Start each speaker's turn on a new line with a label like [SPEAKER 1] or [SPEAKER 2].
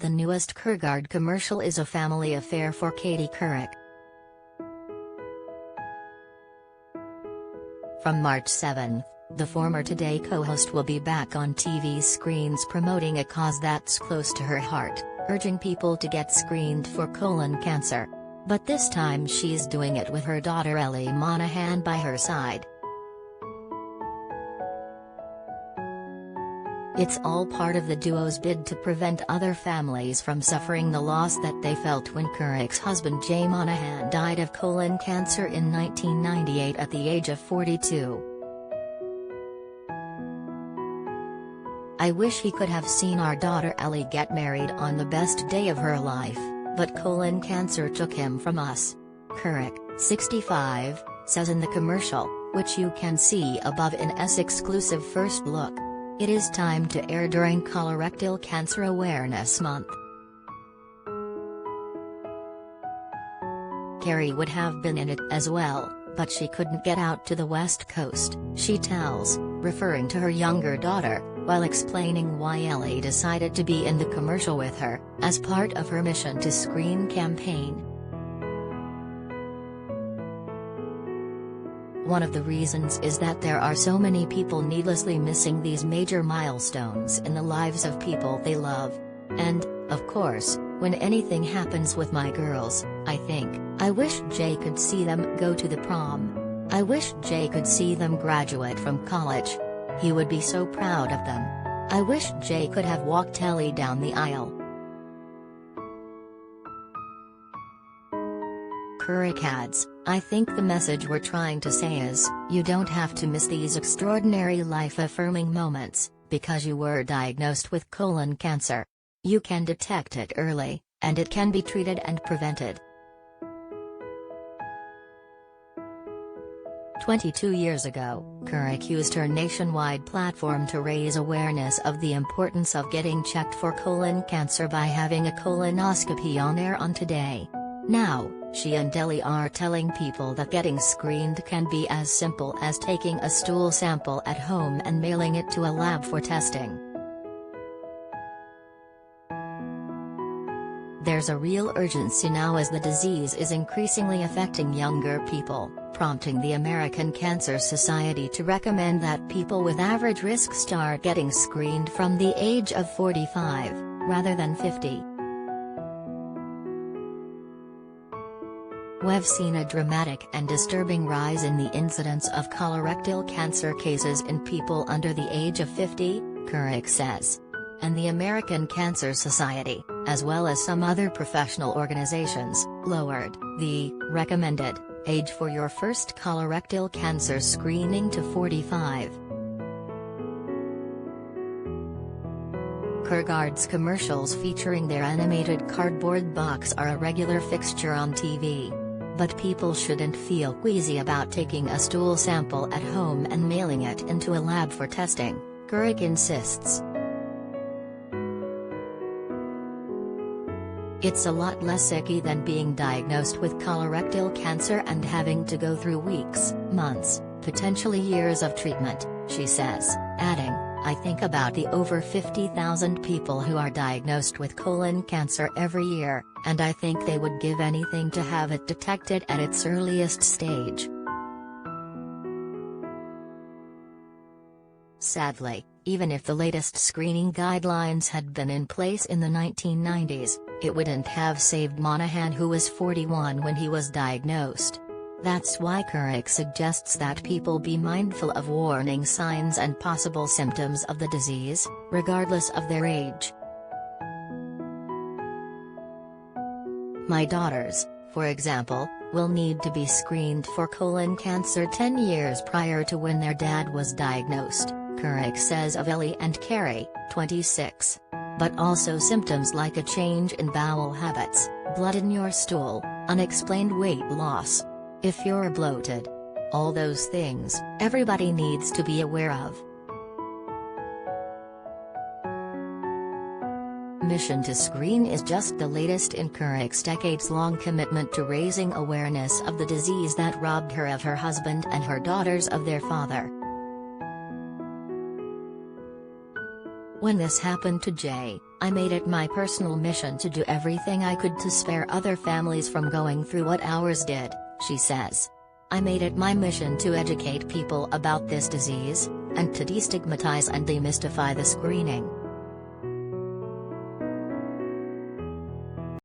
[SPEAKER 1] the newest Cologuard commercial is a family affair for Katie Couric. From March 7, the former Today co-host will be back on TV screens promoting a cause that's close to her heart, urging people to get screened for colon cancer. But this time she's doing it with her daughter Ellie Monahan by her side. It's all part of the duo's bid to prevent other families from suffering the loss that they felt when Couric's husband Jay Monahan died of colon cancer in 1998 at the age of 42. "I wish he could have seen our daughter Ellie get married on the best day of her life, but colon cancer took him from us," Couric, 65, says in the commercial, which you can see above in S exclusive first look. It is time to air during Colorectal Cancer Awareness Month. Carrie would have been in it as well, but she couldn't get out to the West Coast, she tells, referring to her younger daughter, while explaining why Ellie decided to be in the commercial with her, as part of her Mission to Screen campaign. "One of the reasons is that there are so many people needlessly missing these major milestones in the lives of people they love. And, of course, when anything happens with my girls, I think, I wish Jay could see them go to the prom. I wish Jay could see them graduate from college. He would be so proud of them. I wish Jay could have walked Ellie down the aisle." Couric adds, "I think the message we're trying to say is, you don't have to miss these extraordinary life-affirming moments, because you were diagnosed with colon cancer. You can detect it early, and it can be treated and prevented." 22 years ago, Couric used her nationwide platform to raise awareness of the importance of getting checked for colon cancer by having a colonoscopy on air on Today. Now, she and Ellie are telling people that getting screened can be as simple as taking a stool sample at home and mailing it to a lab for testing. "There's a real urgency now as the disease is increasingly affecting younger people, prompting the American Cancer Society to recommend that people with average risk start getting screened from the age of 45, rather than 50. We've seen a dramatic and disturbing rise in the incidence of colorectal cancer cases in people under the age of 50, Couric says. And the American Cancer Society, as well as some other professional organizations, lowered the recommended age for your first colorectal cancer screening to 45. Cologuard's commercials featuring their animated cardboard box are a regular fixture on TV. But people shouldn't feel queasy about taking a stool sample at home and mailing it into a lab for testing, Couric insists. "It's a lot less icky than being diagnosed with colorectal cancer and having to go through weeks, months, potentially years of treatment," she says, adding, "I think about the over 50,000 people who are diagnosed with colon cancer every year, and I think they would give anything to have it detected at its earliest stage." Sadly, even if the latest screening guidelines had been in place in the 1990s, it wouldn't have saved Monahan, who was 41 when he was diagnosed. That's why Couric suggests that people be mindful of warning signs and possible symptoms of the disease, regardless of their age. "My daughters, for example, will need to be screened for colon cancer 10 years prior to when their dad was diagnosed," Couric says of Ellie and Carrie, 26. "But also symptoms like a change in bowel habits, blood in your stool, unexplained weight loss. If you're bloated. All those things, everybody needs to be aware of." Mission to Screen is just the latest in Couric's decades-long commitment to raising awareness of the disease that robbed her of her husband and her daughters of their father. When this happened to Jay, I made it my personal mission to do everything I could to spare other families from going through what ours did, she says. I made it my mission to educate people about this disease, and to destigmatize and demystify the screening.